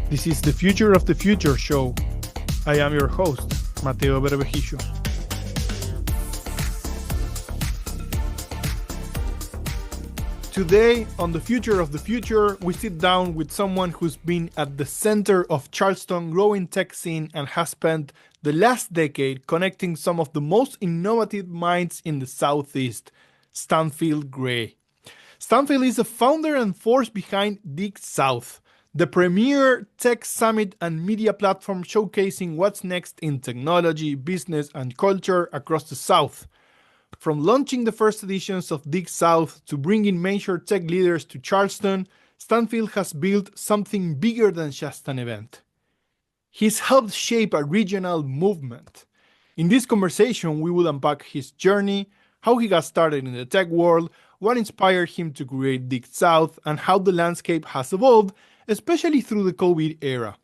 This is the Future of the Future show. I am your host, Mateo Berbejicio. Today, on the Future of the Future, we sit down with someone who's been at the center of Charleston growing tech scene and has spent the last decade connecting some of the most innovative minds in the Southeast, Stanfield Gray. Stanfield is the founder and force behind DigSouth, the premier tech summit and media platform showcasing what's next in technology, business, and culture across the South. From launching the first editions of DigSouth to bringing major tech leaders to Charleston, Stanfield has built something bigger than just an event. He's helped shape a regional movement. In this conversation, we will unpack his journey, how he got started in the tech world, what inspired him to create DigSouth, and how the landscape has evolved, especially through the COVID era.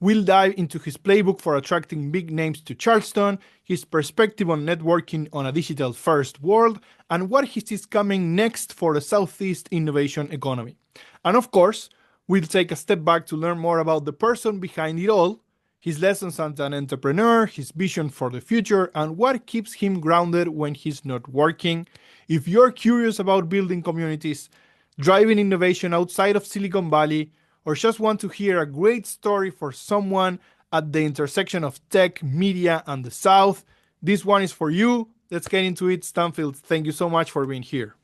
We'll dive into his playbook for attracting big names to Charleston, his perspective on networking on a digital-first world, and what he sees coming next for the Southeast innovation economy. And of course, we'll take a step back to learn more about the person behind it all, his lessons as an entrepreneur, his vision for the future, and what keeps him grounded when he's not working. If you're curious about building communities, driving innovation outside of Silicon Valley, or just want to hear a great story for someone at the intersection of tech, media, and the South, this one is for you. Let's get into it. Stanfield, thank you so much for being here.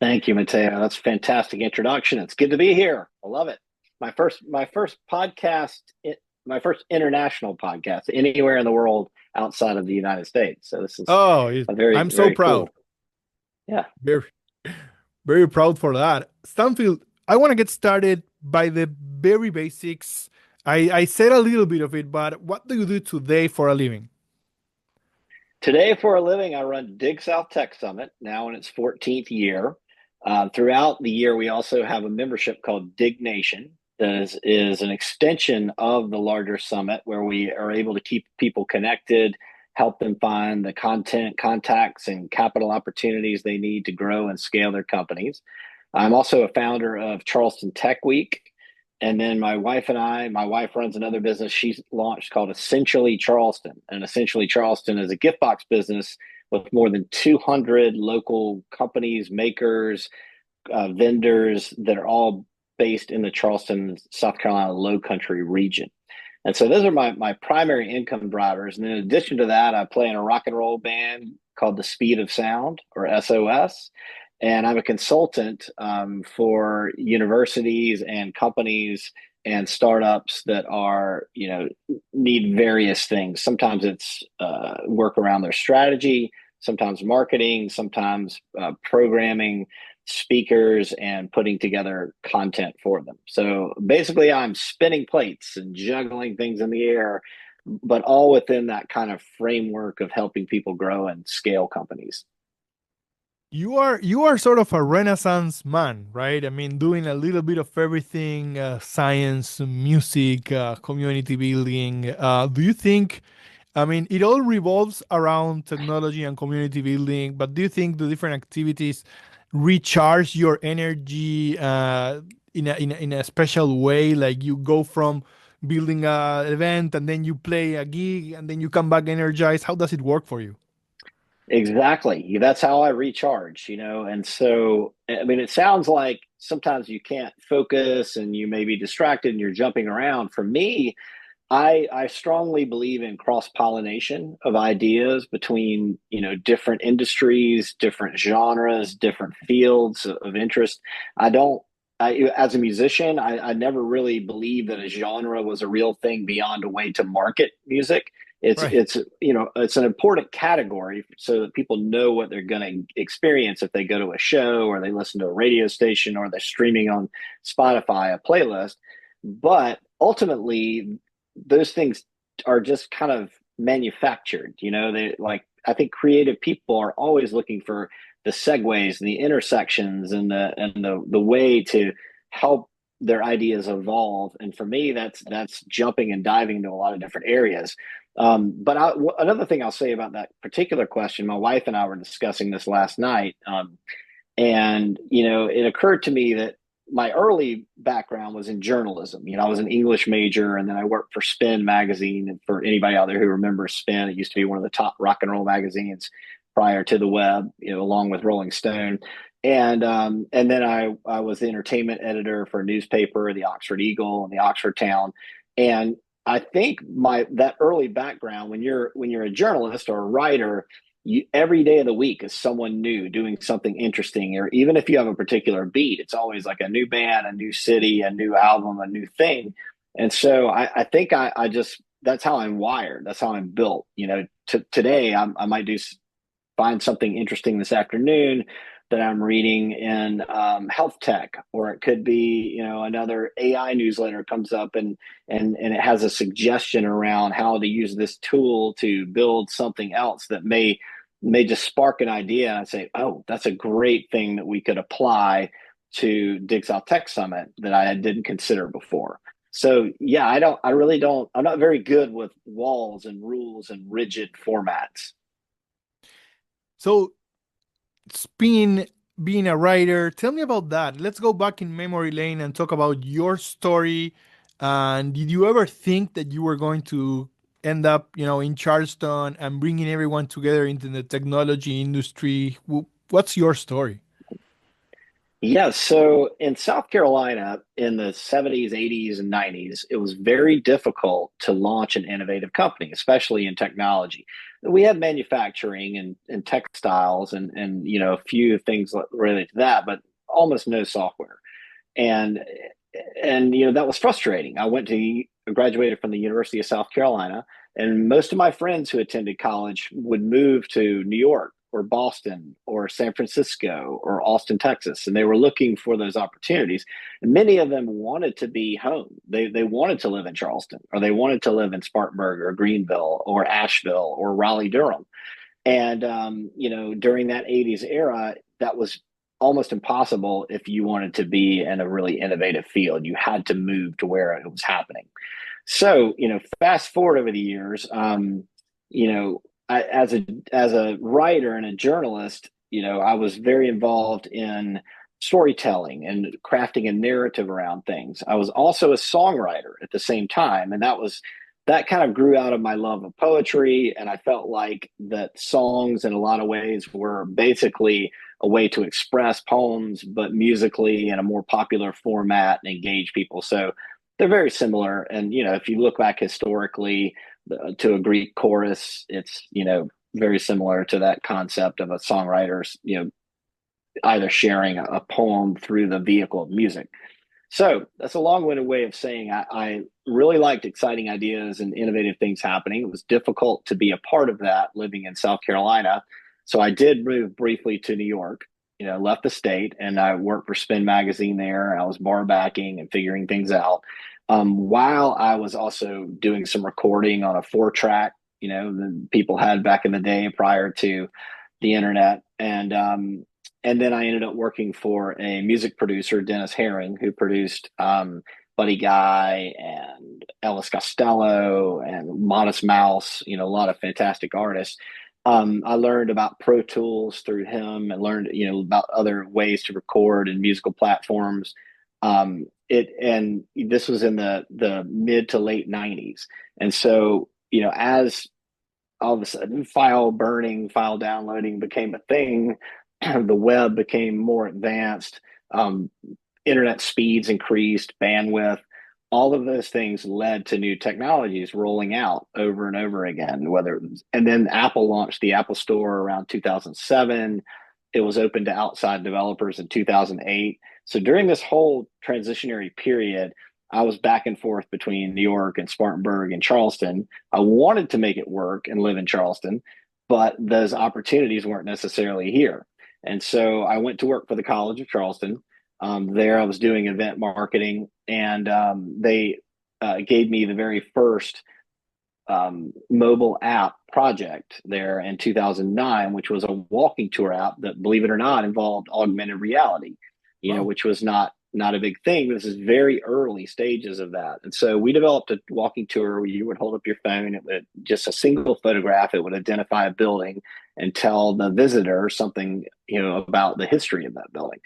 Thank you, Mateo. That's a fantastic introduction. It's good to be here. I love it. My first podcast, my first international podcast anywhere in the world outside of the United States. So this is I'm so proud. Cool. Yeah. Very, very proud for that. Stanfield, I want to get started by the very basics. I said a little bit of it, but what do you do today for a living? Today for a living, I run DigSouth Tech Summit, now in its 14th year. Throughout the year, we also have a membership called Dig Nation. That is an extension of the larger summit where we are able to keep people connected, help them find the content, contacts, and capital opportunities they need to grow and scale their companies. I'm also a founder of Charleston Tech Week. And then my wife runs another business she's launched called Essentially Charleston. And Essentially Charleston is a gift box business with more than 200 local companies, makers, vendors that are all based in the Charleston, South Carolina Low Country region. And so those are my primary income drivers. And in addition to that, I play in a rock and roll band called the Speed of Sound, or SOS. And I'm a consultant for universities and companies and startups that are, need various things. Sometimes it's work around their strategy, sometimes marketing, sometimes programming, speakers, and putting together content for them. So basically, I'm spinning plates and juggling things in the air, but all within that kind of framework of helping people grow and scale companies. You are sort of a Renaissance man, right? I mean, doing a little bit of everything, science, music, community building. Do you think, it all revolves around technology and community building, but do you think the different activities recharge your energy in a special way? Like you go from building an event and then you play a gig and then you come back energized. How does it work for you? Exactly. That's how I recharge, And so, it sounds like sometimes you can't focus and you may be distracted and you're jumping around. For me, I strongly believe in cross-pollination of ideas between, different industries, different genres, different fields of interest. As a musician, I never really believed that a genre was a real thing beyond a way to market music. It's an important category so that people know what they're going to experience if they go to a show or they listen to a radio station or they're streaming on Spotify, a playlist. But ultimately, those things are just kind of manufactured. I think creative people are always looking for the segues and the intersections and the way to help their ideas evolve. And for me, that's jumping and diving into a lot of different areas. But another thing I'll say about that particular question, my wife and I were discussing this last night. And, it occurred to me that my early background was in journalism. I was an English major, and then I worked for Spin magazine. And for anybody out there who remembers Spin, it used to be one of the top rock and roll magazines prior to the web, along with Rolling Stone. And then I was the entertainment editor for a newspaper, the Oxford Eagle and the Oxford Town. And I think that early background, when you're a journalist or a writer, every day of the week is someone new doing something interesting. Or even if you have a particular beat, it's always like a new band, a new city, a new album, a new thing. And so I think I just, that's how I'm wired. That's how I'm built. Today I might find something interesting this afternoon that I'm reading in health tech, or it could be, another AI newsletter comes up and it has a suggestion around how to use this tool to build something else that may just spark an idea, and say, oh, that's a great thing that we could apply to DigSouth Tech Summit that I didn't consider before. So yeah, I'm not very good with walls and rules and rigid formats. So being a writer, tell me about that. Let's go back in memory lane and talk about your story. And did you ever think that you were going to end up, in Charleston and bringing everyone together into the technology industry? What's your story? Yeah, so in South Carolina in the 70s, 80s, and 90s, it was very difficult to launch an innovative company, especially in technology. We had manufacturing and textiles and a few things related to that, but almost no software. And that was frustrating. I graduated from the University of South Carolina, and most of my friends who attended college would move to New York or Boston or San Francisco or Austin, Texas, and they were looking for those opportunities. And many of them wanted to be home. They wanted to live in Charleston, or they wanted to live in Spartanburg or Greenville or Asheville or Raleigh, Durham. And during that 80s era, that was almost impossible if you wanted to be in a really innovative field. You had to move to where it was happening. So, fast forward over the years, as a writer and a journalist, I was very involved in storytelling and crafting a narrative around things. I was also a songwriter at the same time, and that kind of grew out of my love of poetry. And I felt like that songs in a lot of ways were basically a way to express poems, but musically in a more popular format and engage people. So they're very similar. And, if you look back historically to a Greek chorus, it's, very similar to that concept of a songwriter's, either sharing a poem through the vehicle of music. So that's a long-winded way of saying I really liked exciting ideas and innovative things happening. It was difficult to be a part of that living in South Carolina. So I did move briefly to New York, left the state, and I worked for Spin Magazine there. I was bar backing and figuring things out, while I was also doing some recording on a 4-track, that people had back in the day prior to the internet. And then I ended up working for a music producer, Dennis Herring, who produced Buddy Guy and Elvis Costello and Modest Mouse, a lot of fantastic artists. I learned about Pro Tools through him, and learned, about other ways to record and musical platforms. And this was in the mid to late 90s. And so, as all of a sudden file burning, file downloading became a thing, the web became more advanced, internet speeds increased, bandwidth, all of those things led to new technologies rolling out over and over again. And then Apple launched the Apple Store around 2007. It was open to outside developers in 2008. So during this whole transitionary period, I was back and forth between New York and Spartanburg and Charleston. I wanted to make it work and live in Charleston, but those opportunities weren't necessarily here. And so I went to work for the College of Charleston. There I was doing event marketing, and they gave me the very first mobile app project there in 2009, which was a walking tour app that, believe it or not, involved augmented reality, Wow. which was not a big thing. But this is very early stages of that. And so we developed a walking tour where you would hold up your phone, it would just a single photograph, it would identify a building and tell the visitor something, about the history of that building.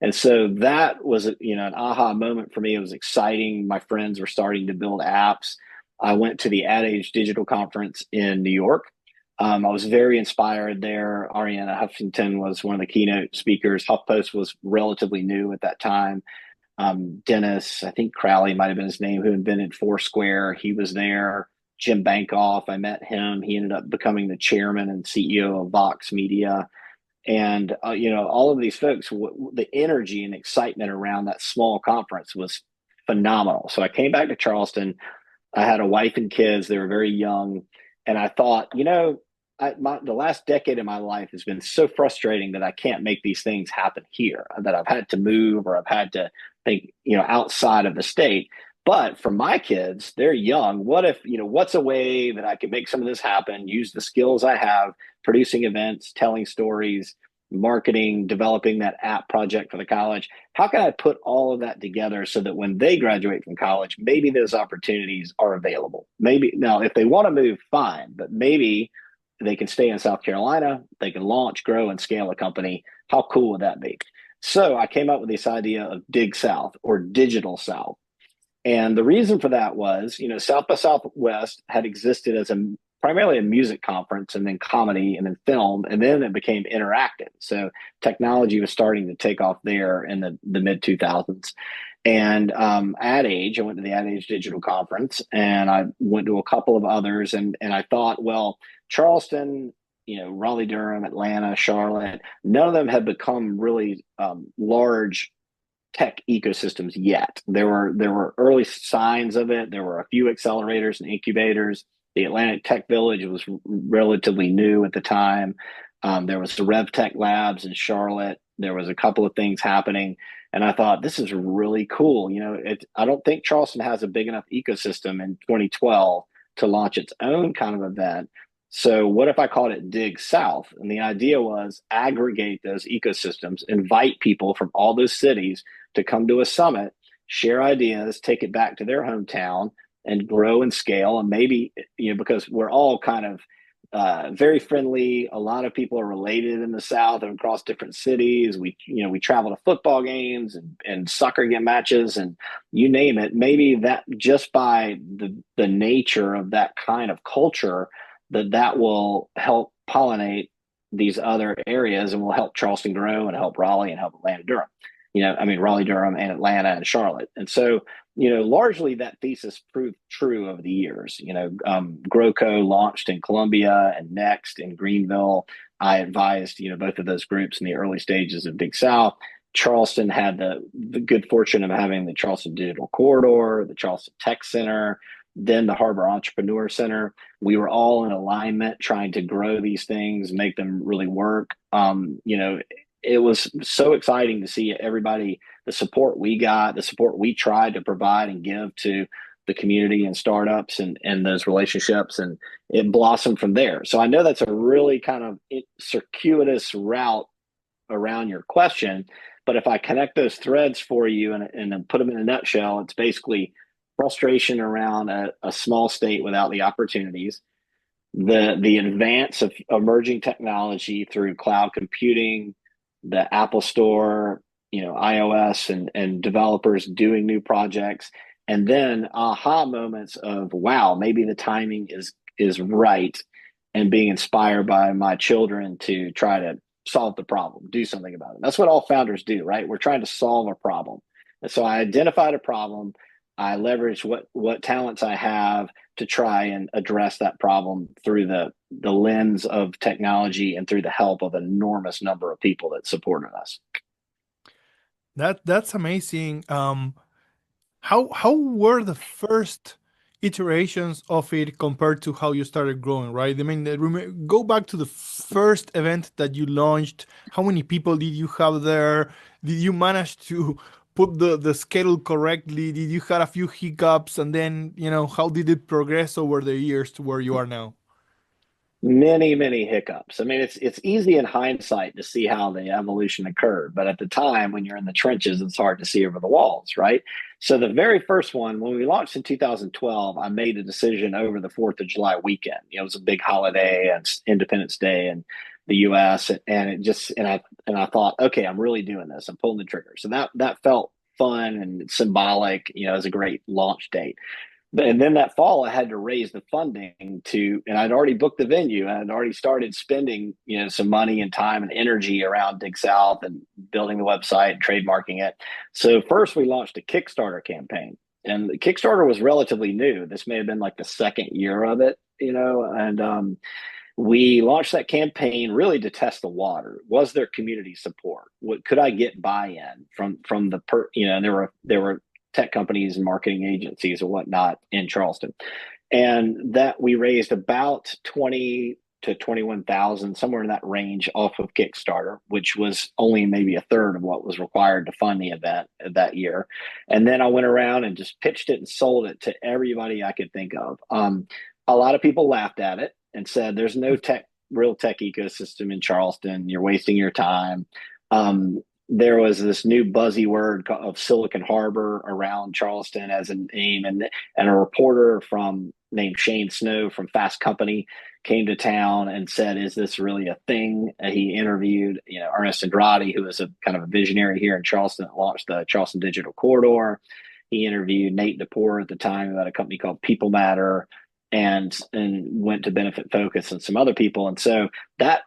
And so that was, an aha moment for me. It was exciting. My friends were starting to build apps. I went to the Ad Age Digital Conference in New York. I was very inspired there. Ariana Huffington was one of the keynote speakers. HuffPost was relatively new at that time. Dennis, I think Crowley might have been his name, who invented Foursquare. He was there. Jim Bankoff, I met him. He ended up becoming the chairman and CEO of Vox Media. And, all of these folks, the energy and excitement around that small conference was phenomenal. So I came back to Charleston. I had a wife and kids. They were very young. And I thought, the last decade of my life has been so frustrating that I can't make these things happen here, that I've had to move or I've had to think, outside of the state. But for my kids, they're young. What if, what's a way that I can make some of this happen, use the skills I have, producing events, telling stories, marketing, developing that app project for the college? How can I put all of that together so that when they graduate from college, maybe those opportunities are available? Maybe now, if they want to move, fine, but maybe they can stay in South Carolina, they can launch, grow, and scale a company. How cool would that be? So I came up with this idea of DigSouth, or Digital South. And the reason for that was, South by Southwest had existed as primarily a music conference, and then comedy, and then film, and then it became interactive. So technology was starting to take off there in the mid 2000s. And Ad Age, I went to the Ad Age Digital Conference, and I went to a couple of others, and I thought, well, Charleston, Raleigh, Durham, Atlanta, Charlotte, none of them had become really large tech ecosystems yet. There were early signs of it. There were a few accelerators and incubators. The Atlantic Tech Village was relatively new at the time. There was the Rev Tech Labs in Charlotte. There was a couple of things happening, and I thought, this is really cool. I don't think Charleston has a big enough ecosystem in 2012 to launch its own kind of event. So what if I called it Dig South? And the idea was aggregate those ecosystems, invite people from all those cities to come to a summit, share ideas, take it back to their hometown, and grow and scale. And maybe, because we're all kind of very friendly. A lot of people are related in the South and across different cities. We travel to football games and soccer game matches, and you name it. Maybe that, just by the nature of that kind of culture, that will help pollinate these other areas and will help Charleston grow and help Raleigh and help Atlanta, Durham. Raleigh, Durham, and Atlanta and Charlotte. And so, largely that thesis proved true over the years. GrowCo launched in Columbia and Next in Greenville. I advised, both of those groups in the early stages of DigSouth. Charleston had the good fortune of having the Charleston Digital Corridor, the Charleston Tech Center, then the Harbor Entrepreneur Center. We were all in alignment trying to grow these things, make them really work. It was so exciting to see everybody, the support we got, the support we tried to provide and give to the community and startups and those relationships, and it blossomed from there. So I know that's a really kind of circuitous route around your question, but if I connect those threads for you and then put them in a nutshell, it's basically frustration around a small state without the opportunities, the advance of emerging technology through cloud computing, the Apple Store, iOS and developers doing new projects, and then aha moments of, wow, maybe the timing is right, and being inspired by my children to try to solve the problem, do something about it. That's what all founders do, right? We're trying to solve a problem. And so I identified a problem. I leveraged what talents I have to try and address that problem through the lens of technology and through the help of an enormous number of people that supported us. That's amazing. How were the first iterations of it compared to how you started growing, right? I mean, go back to the first event that you launched. How many people did you have there? Did you manage to put the schedule correctly? Did you had a few hiccups? And then, how did it progress over the years to where you are now? many hiccups. I mean, it's easy in hindsight to see how the evolution occurred, but at the time when you're in the trenches, it's hard to see over the walls, right? So the very first one, when we launched in 2012, I made a decision over the 4th of July weekend. You know, it was a big holiday and Independence Day in the US, and it just and I thought, okay, I'm really doing this. I'm pulling the trigger. So that felt fun and symbolic, you know, as a great launch date. And then that fall, I had to raise the funding and I'd already booked the venue and I'd already started spending, you know, some money and time and energy around DigSouth and building the website and trademarking it. So first we launched a Kickstarter campaign, and the Kickstarter was relatively new. This may have been like the second year of it, you know, and we launched that campaign really to test the water. Was there community support? What could I get buy-in from you know, and there were tech companies and marketing agencies and whatnot in Charleston. And that we raised about 20 to 21,000, somewhere in that range off of Kickstarter, which was only maybe a third of what was required to fund the event that year. And then I went around and just pitched it and sold it to everybody I could think of. A lot of people laughed at it and said, there's no real tech ecosystem in Charleston. You're wasting your time. There was this new buzzy word of Silicon Harbor around Charleston as a name, and a reporter named Shane Snow from Fast Company came to town and said, "Is this really a thing?" He interviewed, you know, Ernest Andrade, who was a kind of a visionary here in Charleston that launched the Charleston Digital Corridor. He interviewed Nate DePore at the time about a company called People Matter, and went to Benefit Focus and some other people. And so that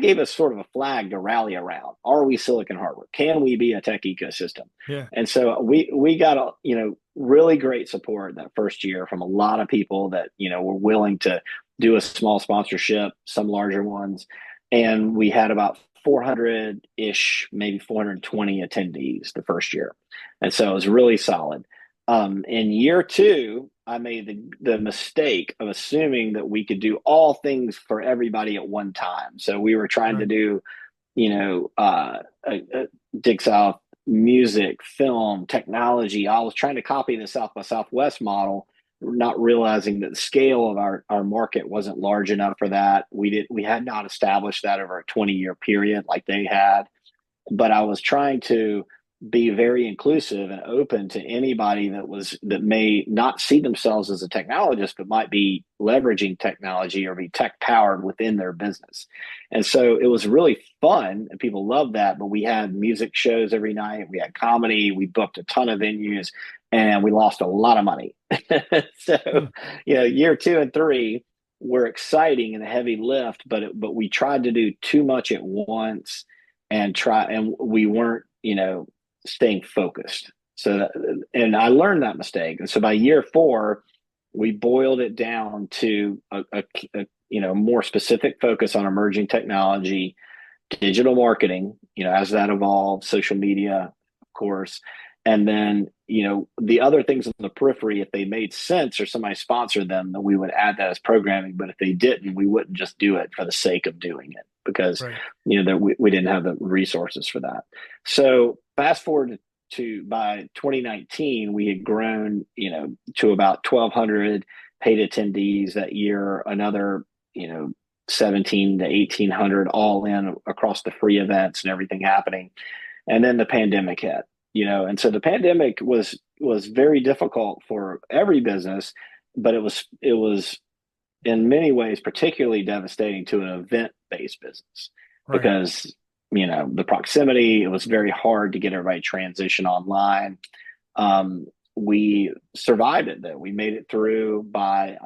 gave us sort of a flag to rally around. Are we Silicon Harbor? Can we be a tech ecosystem? Yeah. And so we got, you know, really great support that first year from a lot of people that, you know, were willing to do a small sponsorship, some larger ones. And we had about 400-ish, maybe 420 attendees the first year. And so it was really solid. In year two, I made the mistake of assuming that we could do all things for everybody at one time. So we were trying to do, you know, DigSouth music, film, technology. I was trying to copy the South by Southwest model, not realizing that the scale of our market wasn't large enough for that. We had not established that over a 20-year period like they had. But I was trying to be very inclusive and open to anybody that may not see themselves as a technologist, but might be leveraging technology or be tech powered within their business. And so it was really fun and people loved that. But we had music shows every night. We had comedy. We booked a ton of venues and we lost a lot of money. So, you know, year 2 and 3 were exciting and a heavy lift, but we tried to do too much at once and we weren't, you know, staying focused. And I learned that mistake. And so by year 4, we boiled it down to a you know, more specific focus on emerging technology, digital marketing, you know, as that evolved, social media, of course. And then, you know, the other things on the periphery, if they made sense or somebody sponsored them, then we would add that as programming. But if they didn't, we wouldn't just do it for the sake of doing it because, you know, we didn't have the resources for that. So fast forward to by 2019, we had grown, you know, to about 1,200 paid attendees that year, another, you know, 17 to 1,800 all in across the free events and everything happening. And then the pandemic hit, you know, and so the pandemic was very difficult for every business, but it was in many ways particularly devastating to an event-based business because, you know, the proximity, it was very hard to get everybody transition online. We survived it though. We made it through by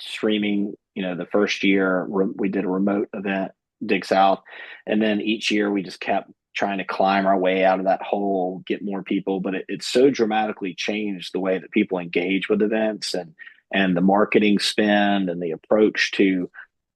streaming, you know, the first year we did a remote event, DigSouth. And then each year we just kept trying to climb our way out of that hole, get more people. But it so dramatically changed the way that people engage with events and the marketing spend and the approach to,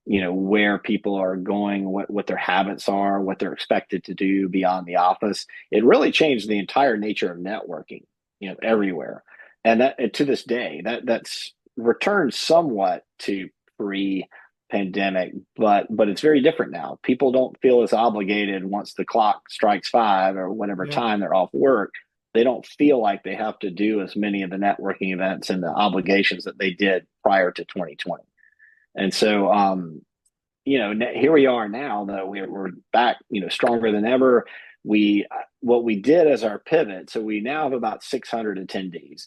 you know, where people are going, what their habits are, what they're expected to do beyond the office. It really changed the entire nature of networking, you know, everywhere. And that to this day, that's returned somewhat to pre-pandemic, but it's very different now. People don't feel as obligated once the clock strikes 5 or whatever time they're off work. They don't feel like they have to do as many of the networking events and the obligations that they did prior to 2020. And so here we are now, though we're back, stronger than ever. What we did as our pivot, so we now have about 600 attendees,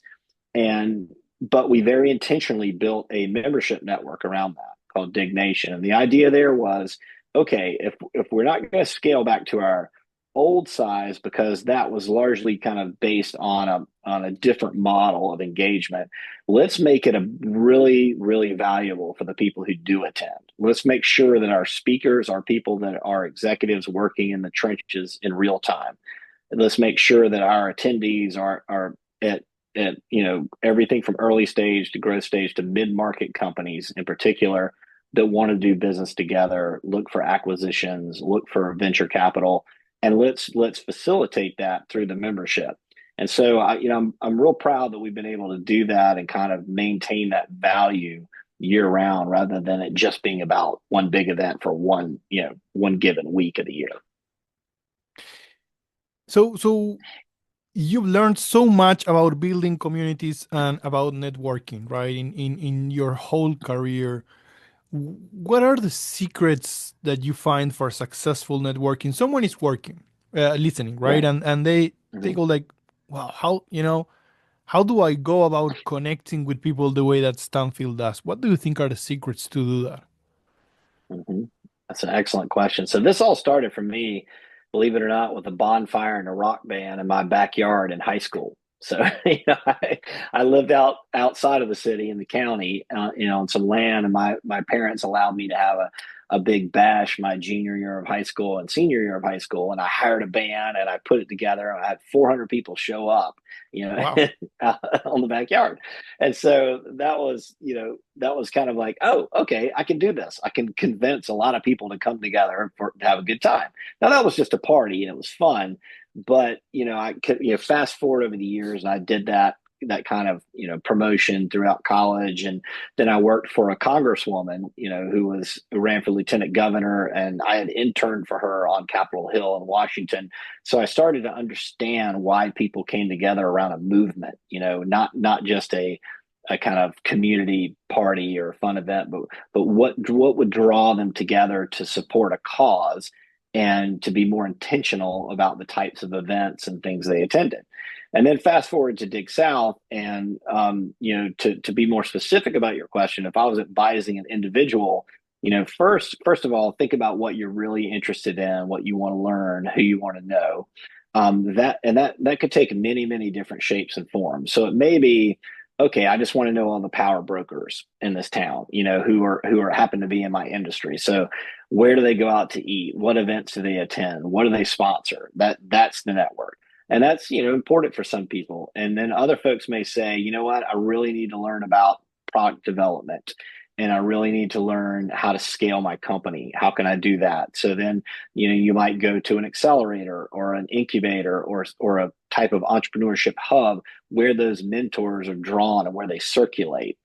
and but we very intentionally built a membership network around that called DigNation. And the idea there was, okay, if we're not going to scale back to our old size, because that was largely kind of based on a different model of engagement, let's make it a really, really valuable for the people who do attend. Let's make sure that our speakers are people that are executives working in the trenches in real time. And let's make sure that our attendees are at everything from early stage to growth stage to mid-market companies in particular that want to do business together, look for acquisitions, look for venture capital, and let's facilitate that through the membership. And so I'm real proud that we've been able to do that and kind of maintain that value year round, rather than it just being about one big event for one given week of the year. So you've learned so much about building communities and about networking, right? In your whole career. What are the secrets that you find for successful networking? Someone is working, listening, right? Right. And they Mm-hmm. go like, wow, how do I go about connecting with people the way that Stanfield does? What do you think are the secrets to do that? Mm-hmm. That's an excellent question. So this all started for me, believe it or not, with a bonfire and a rock band in my backyard in high school. So I lived outside of the city in the county, on some land, and my parents allowed me to have a big bash my junior year of high school and senior year of high school, and I hired a band and I put it together. I had 400 people show up, Wow. on the backyard. And so that was kind of like, oh, okay, I can do this. I can convince a lot of people to come together to have a good time. Now that was just a party and it was fun, but I could, fast forward over the years, and I did that kind of promotion throughout college, and then I worked for a congresswoman who ran for lieutenant governor, and I had interned for her on Capitol Hill in Washington. So I started to understand why people came together around a movement, not just a kind of community party or fun event, but what would draw them together to support a cause and to be more intentional about the types of events and things they attended. And then fast forward to DigSouth, and to be more specific about your question, if I was advising an individual, first of all, think about what you're really interested in, what you want to learn, who you want to know. That could take many, many different shapes and forms. So it may be, okay, I just want to know all the power brokers in this town, who are happen to be in my industry. So where do they go out to eat? What events do they attend? What do they sponsor? That's the network. And that's, important for some people. And then other folks may say, you know what, I really need to learn about product development, and I really need to learn how to scale my company. How can I do that? So then, you might go to an accelerator or an incubator or a type of entrepreneurship hub where those mentors are drawn and where they circulate.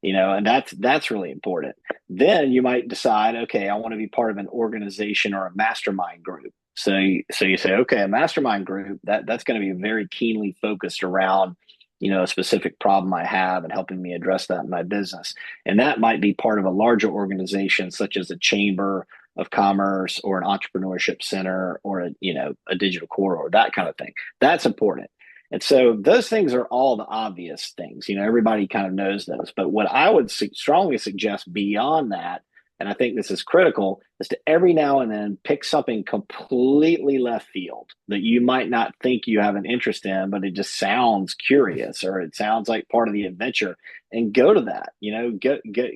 And that's really important. Then you might decide, okay, I want to be part of an organization or a mastermind group. So you say, okay, a mastermind group that's going to be very keenly focused around, a specific problem I have and helping me address that in my business. And that might be part of a larger organization, such as a chamber of commerce or an entrepreneurship center or a digital corridor, that kind of thing. That's important. And so those things are all the obvious things. Everybody kind of knows those. But what I would strongly suggest beyond that, and I think this is critical, is to every now and then pick something completely left field that you might not think you have an interest in, but it just sounds curious or it sounds like part of the adventure, and go to that.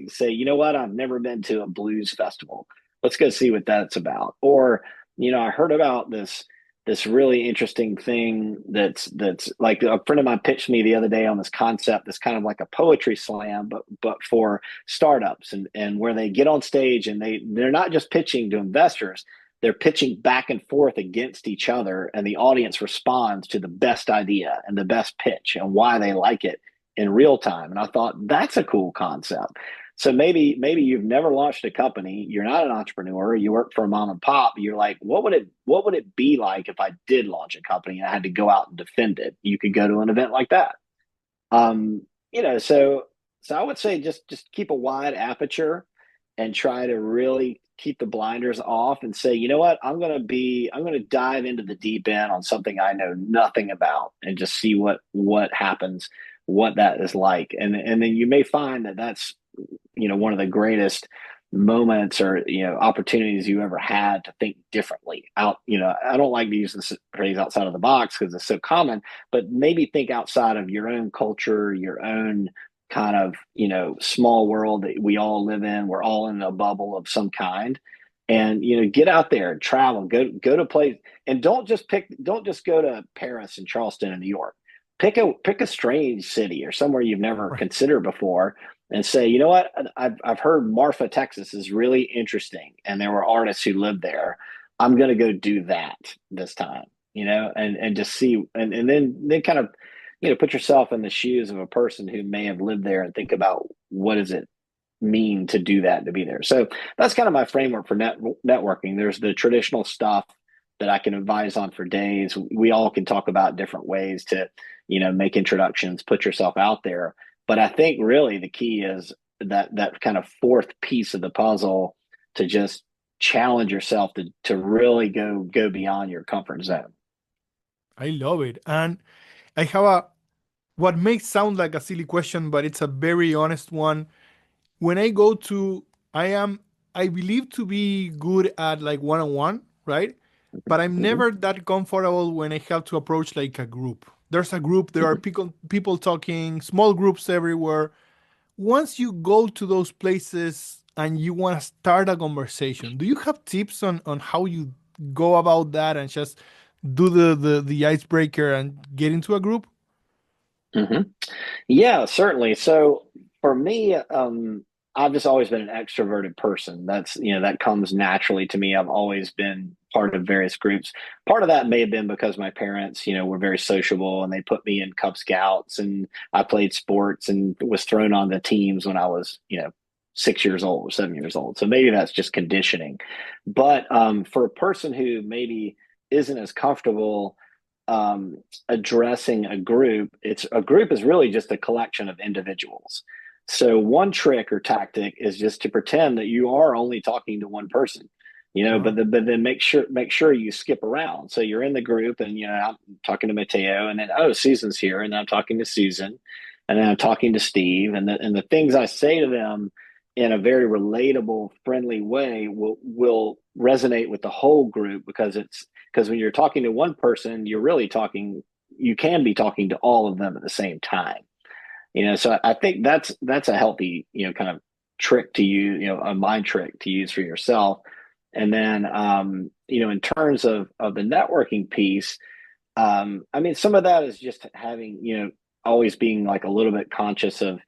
Say, you know what, I've never been to a blues festival. Let's go see what that's about. Or, I heard about this really interesting thing that's like, a friend of mine pitched me the other day on this concept, this kind of like a poetry slam, but for startups, and where they get on stage and they're not just pitching to investors, they're pitching back and forth against each other, and the audience responds to the best idea and the best pitch and why they like it in real time. And I thought, that's a cool concept. So maybe you've never launched a company, you're not an entrepreneur, you work for a mom and pop, you're like, what would it be like if I did launch a company and I had to go out and defend it? You could go to an event like that. So I would say just keep a wide aperture and try to really keep the blinders off and say, you know what, I'm going to dive into the deep end on something I know nothing about and just see what happens, what that is like. And then you may find that that's, one of the greatest moments or, opportunities you ever had to think differently out. I don't like to use this phrase outside of the box because it's so common, but maybe think outside of your own culture, your own kind of, small world that we all live in. We're all in a bubble of some kind. And, get out there and travel, go to place, and don't just go to Paris and Charleston and New York. Pick a strange city or somewhere you've never Right. considered before and say, you know what, I've heard Marfa, Texas is really interesting. And there were artists who lived there. I'm going to go do that this time, and just see, and then kind of, put yourself in the shoes of a person who may have lived there and think about what does it mean to do that, to be there. So that's kind of my framework for networking. There's the traditional stuff that I can advise on for days. We all can talk about different ways to, make introductions, put yourself out there. But I think really the key is that kind of fourth piece of the puzzle to just challenge yourself to really go beyond your comfort zone. I love it. And I have a what may sound like a silly question, but it's a very honest one. When I go to, I am, I believe to be good at like one on one, right? But I'm Mm-hmm, never that comfortable when I have to approach like a group. There's a group, there are mm-hmm, people talking, small groups everywhere. Once you go to those places and you want to start a conversation, do you have tips on how you go about that and just do the icebreaker and get into a group? mm-hmm. Yeah, certainly. So for me, I've just always been an extroverted person. That's, that comes naturally to me. I've always been part of various groups. Part of that may have been because my parents, were very sociable and they put me in Cub Scouts and I played sports and was thrown on the teams when I was, 6 years old or 7 years old. So maybe that's just conditioning. But for a person who maybe isn't as comfortable addressing a group is really just a collection of individuals. So one trick or tactic is just to pretend that you are only talking to one person, Uh, but then make sure you skip around. So you're in the group and I'm talking to Mateo and then Susan's here and then I'm talking to Susan and then I'm talking to Steve and the things I say to them in a very relatable, friendly way will resonate with the whole group because when you're talking to one person, you can be talking to all of them at the same time. So I think that's a healthy, kind of trick to use, a mind trick to use for yourself. And then, in terms of the networking piece, I mean, some of that is just having, always being like a little bit conscious of,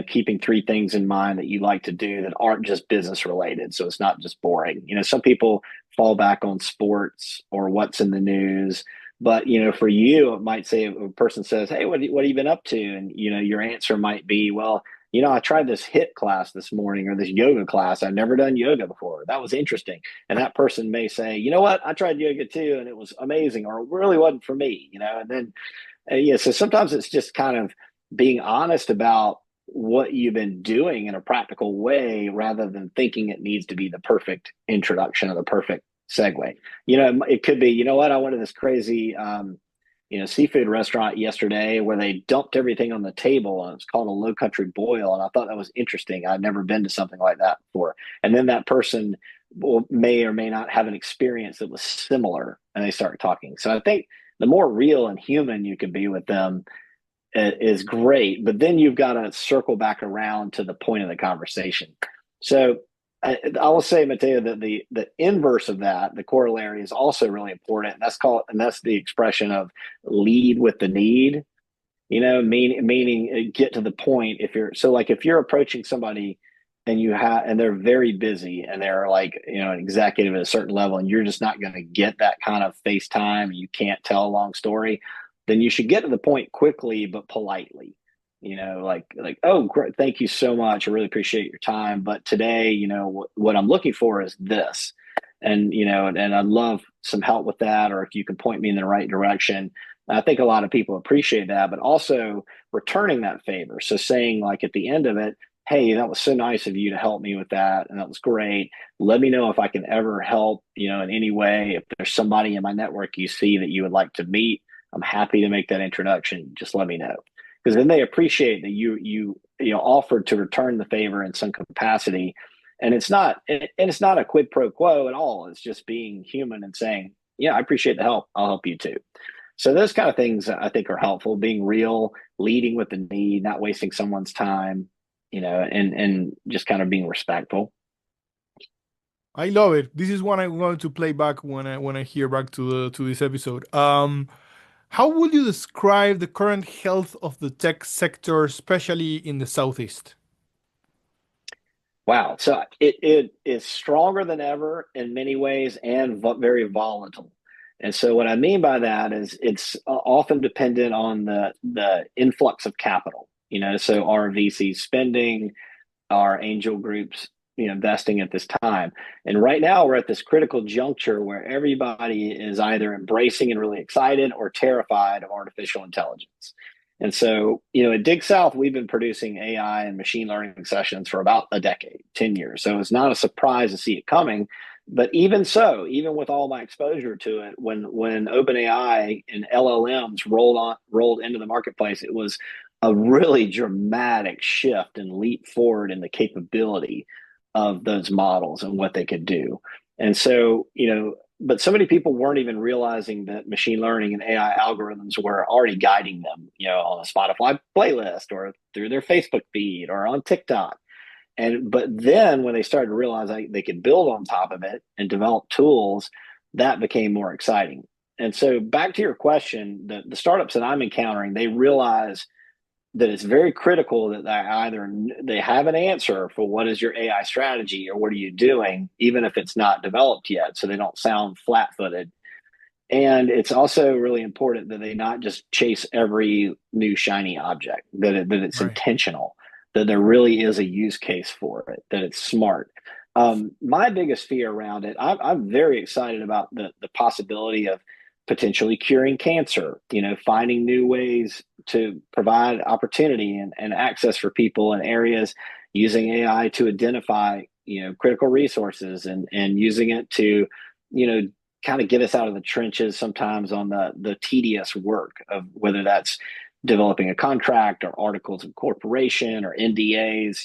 keeping three things in mind that you like to do that aren't just business related. So it's not just boring. Some people fall back on sports or what's in the news. But, for you, it might say a person says, hey, what have you been up to? And, your answer might be, well, I tried this HIIT class this morning or this yoga class. I've never done yoga before. That was interesting. And that person may say, you know what? I tried yoga too, and it was amazing, or it really wasn't for me, and then, yeah, so sometimes it's just kind of being honest about what you've been doing in a practical way rather than thinking it needs to be the perfect introduction or the perfect segue. It could be, what, I went to this crazy, seafood restaurant yesterday where they dumped everything on the table and it's called a low country boil. And I thought that was interesting. I'd never been to something like that before. And then that person may or may not have an experience that was similar and they start talking. So I think the more real and human you can be with them is great, but then you've got to circle back around to the point of the conversation. So I will say, Mateo, that the inverse of that, the corollary, is also really important. And that's the expression of lead with the need. Meaning get to the point. If you're approaching somebody and they're very busy and they're like an executive at a certain level, and you're just not going to get that kind of FaceTime, and you can't tell a long story, then you should get to the point quickly but politely. Like, oh, great, thank you so much. I really appreciate your time. But today, what I'm looking for is this, and I'd love some help with that, or if you can point me in the right direction. I think a lot of people appreciate that, but also returning that favor. So saying, like, at the end of it, hey, that was so nice of you to help me with that, and that was great. Let me know if I can ever help, in any way. If there's somebody in my network you see that you would like to meet, I'm happy to make that introduction. Just let me know, because then they appreciate that you offered to return the favor in some capacity, and it's not a quid pro quo at all. It's just being human and saying, yeah, I appreciate the help. I'll help you too. So those kind of things I think are helpful. Being real, leading with the need, not wasting someone's time, and just kind of being respectful. I love it. This is what I'm going to play back when I hear back to this episode. How would you describe the current health of the tech sector, especially in the Southeast? Wow. So it is stronger than ever in many ways and very volatile. And so what I mean by that is it's often dependent on the influx of capital. So our VC spending, our angel groups, investing at this time. And right now we're at this critical juncture where everybody is either embracing and really excited or terrified of artificial intelligence. And so, at DigSouth, we've been producing AI and machine learning sessions for about a decade, 10 years. So it's not a surprise to see it coming. But even so, even with all my exposure to it, when OpenAI and LLMs rolled into the marketplace, it was a really dramatic shift and leap forward in the capability of those models and what they could do. And so, but so many people weren't even realizing that machine learning and AI algorithms were already guiding them, on a Spotify playlist or through their Facebook feed or on TikTok. But then when they started to realize they could build on top of it and develop tools, that became more exciting. And so back to your question, the startups that I'm encountering, they realize that it's very critical that either they have an answer for what is your AI strategy or what are you doing, even if it's not developed yet, so they don't sound flat-footed. And it's also really important that they not just chase every new shiny object, that it's Right. intentional, that there really is a use case for it, that it's smart. My biggest fear around it, I'm very excited about the possibility of potentially curing cancer, finding new ways to provide opportunity and access for people in areas, using AI to identify, critical resources and using it to, you know, kind of get us out of the trenches sometimes on the tedious work of whether that's developing a contract or articles of incorporation or NDAs.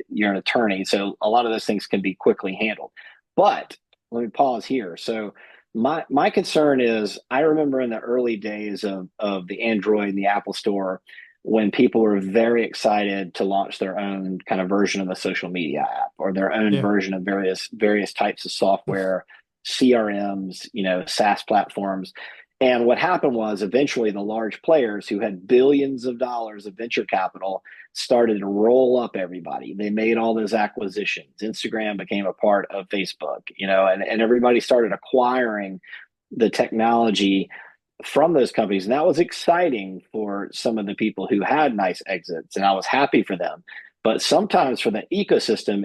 You're an attorney, so a lot of those things can be quickly handled. But let me pause here. So my concern is I remember in the early days of the Android and the Apple Store when people were very excited to launch their own kind of version of a social media app or their own Yeah. version of various types of software, CRMs, SaaS platforms. And what happened was eventually the large players who had billions of dollars of venture capital started to roll up everybody. They made all those acquisitions. Instagram became a part of Facebook, and everybody started acquiring the technology from those companies. And that was exciting for some of the people who had nice exits, and I was happy for them. But sometimes for the ecosystem,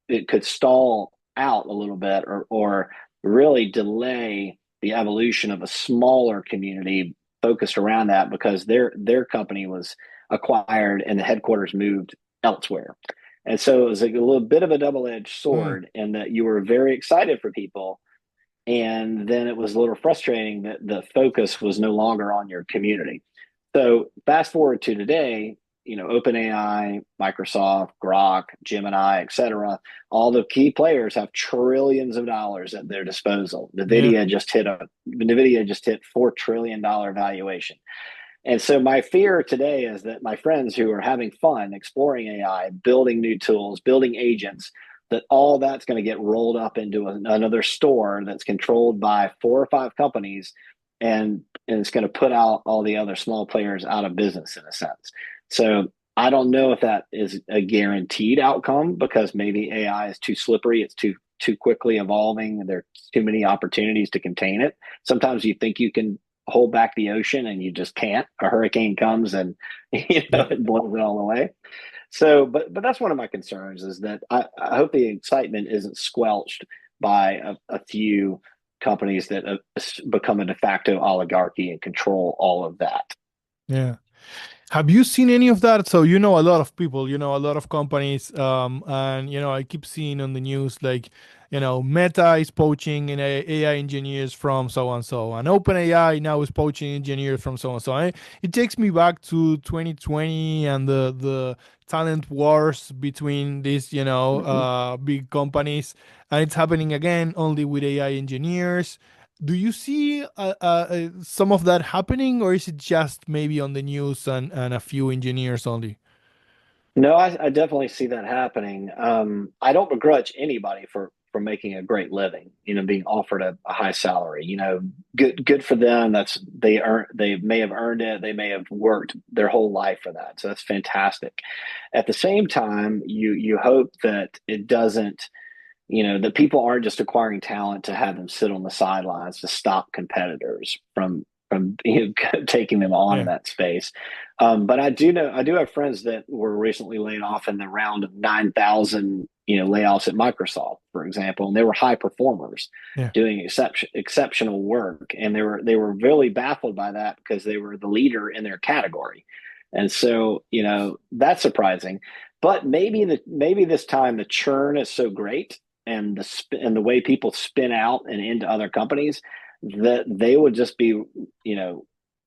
it could stall out a little bit or really delay the evolution of a smaller community focused around that because their company was acquired and the headquarters moved elsewhere. And so it was like a little bit of a double-edged Mm. sword in that you were very excited for people, and then it was a little frustrating that the focus was no longer on your community. So fast forward to today, OpenAI, Microsoft, Grok, Gemini, et cetera, all the key players have trillions of dollars at their disposal. Yeah. NVIDIA just hit $4 trillion valuation. And so my fear today is that my friends who are having fun exploring AI, building new tools, building agents, that all that's going to get rolled up into another store that's controlled by 4 or 5 companies, and it's going to put out all the other small players out of business in a sense. So I don't know if that is a guaranteed outcome because maybe AI is too slippery, it's too quickly evolving, and there's too many opportunities to contain it. Sometimes you think you can hold back the ocean and you just can't. A hurricane comes and Yeah. it blows it all away. So, but that's one of my concerns is that I hope the excitement isn't squelched by a few companies that have become a de facto oligarchy and control all of that. Yeah. Have you seen any of that? So you know a lot of people, you know a lot of companies, and I keep seeing on the news like, Meta is poaching in AI engineers from so and so, and OpenAI now is poaching engineers from so and so. It takes me back to 2020 and the talent wars between these, Hmm. big companies, and it's happening again only with AI engineers. Do you see some of that happening, or is it just maybe on the news and a few engineers only? No, I definitely see that happening. I don't begrudge anybody for making a great living, being offered a high salary. Good for them. They may have earned it. They may have worked their whole life for that. So that's fantastic. At the same time, you hope that it doesn't, that people aren't just acquiring talent to have them sit on the sidelines to stop competitors from taking them on in Yeah. that space. But I do have friends that were recently laid off in the round of 9,000 layoffs at Microsoft, for example, and they were high performers Yeah. doing exceptional work, and they were really baffled by that because they were the leader in their category, and so that's surprising. But maybe this time the churn is so great and the way people spin out and into other companies that they would just be you know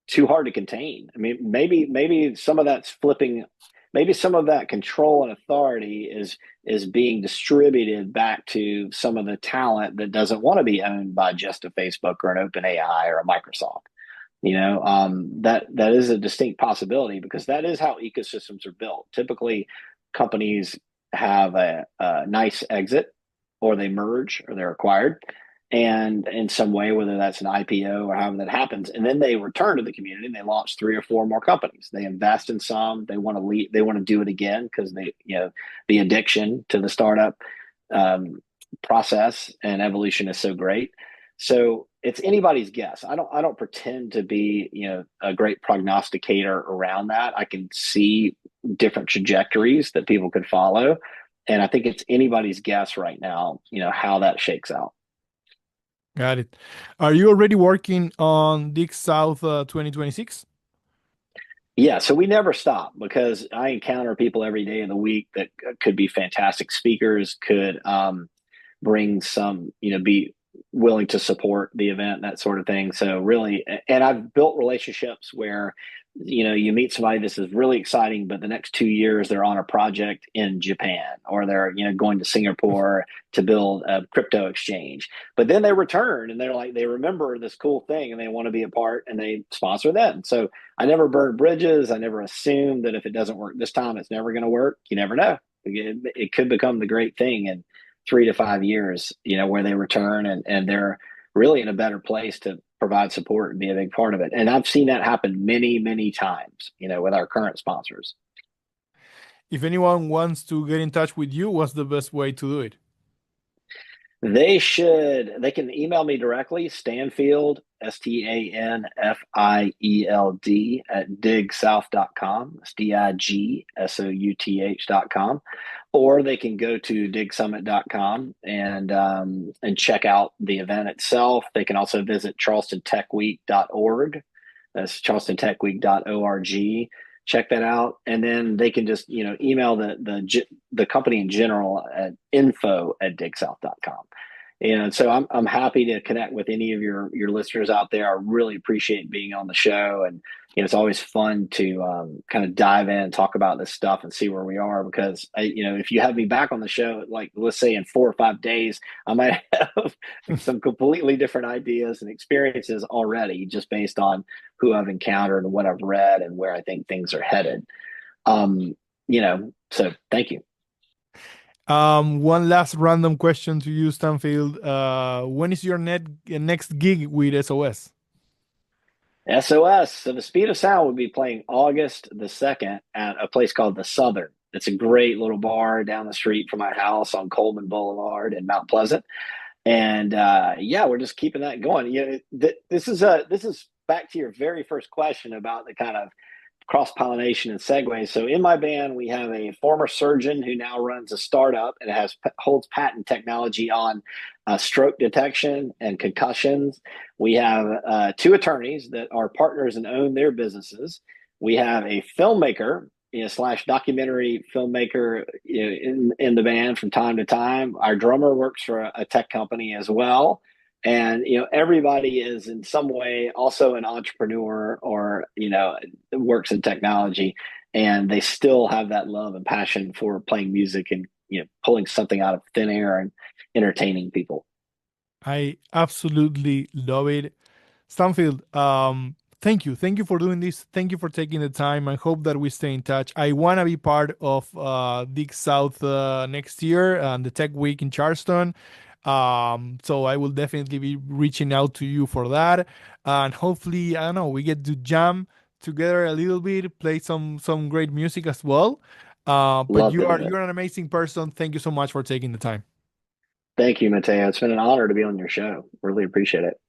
too hard to contain. I mean, maybe some of that's flipping. Maybe some of that control and authority is being distributed back to some of the talent that doesn't want to be owned by just a Facebook or an OpenAI or a Microsoft. That is a distinct possibility because that is how ecosystems are built. Typically, companies have a nice exit, or they merge, or they're acquired, and in some way, whether that's an IPO or however that happens, and then they return to the community and they launch three or four more companies. They invest in some. They want to lead. They want to do it again because the addiction to the startup um, process and evolution is so great. So it's anybody's guess. I don't pretend to be, a great prognosticator around that. I can see different trajectories that people could follow. And I think it's anybody's guess right now, how that shakes out. Got it. Are you already working on DigSouth 2026? Yeah, so we never stop because I encounter people every day of the week that could be fantastic speakers, could bring some, be willing to support the event, that sort of thing. So really, and I've built relationships where, you meet somebody, this is really exciting, but the next 2 years they're on a project in Japan, or they're, going to Singapore to build a crypto exchange. But then they return and they're like, they remember this cool thing and they want to be a part, and they sponsor them. So I never burn bridges. I never assume that if it doesn't work this time, it's never going to work. You never know. It could become the great thing in 3 to 5 years, where they return and they're really in a better place to provide support and be a big part of it. And I've seen that happen many, many times, with our current sponsors. If anyone wants to get in touch with you, what's the best way to do it? They can email me directly, Stanfield, Stanfield at digsouth.com. It's DIGSOUTH.com. Or they can go to digsummit.com and check out the event itself. They can also visit charlestontechweek.org. That's charlestontechweek.org. Check that out, and then they can just email the company in general at info@digsouth.com. And so I'm happy to connect with any of your listeners out there. I really appreciate being on the show, and it's always fun to kind of dive in and talk about this stuff and see where we are. Because if you have me back on the show, like let's say in 4 or 5 days, I might have some completely different ideas and experiences already, just based on who I've encountered and what I've read and where I think things are headed. So thank you. One last random question to you, Stanfield. When is your next gig with SOS? SOS. So the Speed of Sound will be playing August the 2nd at a place called the Southern. It's a great little bar down the street from my house on Coleman Boulevard in Mount Pleasant. And yeah, we're just keeping that going. This is back to your very first question about the kind of cross pollination and segues. So in my band, we have a former surgeon who now runs a startup and holds patent technology on stroke detection and concussions. We have two attorneys that are partners and own their businesses. We have a filmmaker, slash documentary filmmaker, in the band from time to time. Our drummer works for a tech company as well. And everybody is in some way also an entrepreneur, or works in technology, and they still have that love and passion for playing music and pulling something out of thin air and entertaining people. I absolutely love it. Stanfield, thank you. Thank you for doing this. Thank you for taking the time. I hope that we stay in touch. I want to be part of DigSouth next year and the Tech Week in Charleston. So I will definitely be reaching out to you for that. And hopefully, I don't know, we get to jam together a little bit, play some great music as well. But Love to do it. you're an amazing person. Thank you so much for taking the time. Thank you, Mateo. It's been an honor to be on your show. Really appreciate it.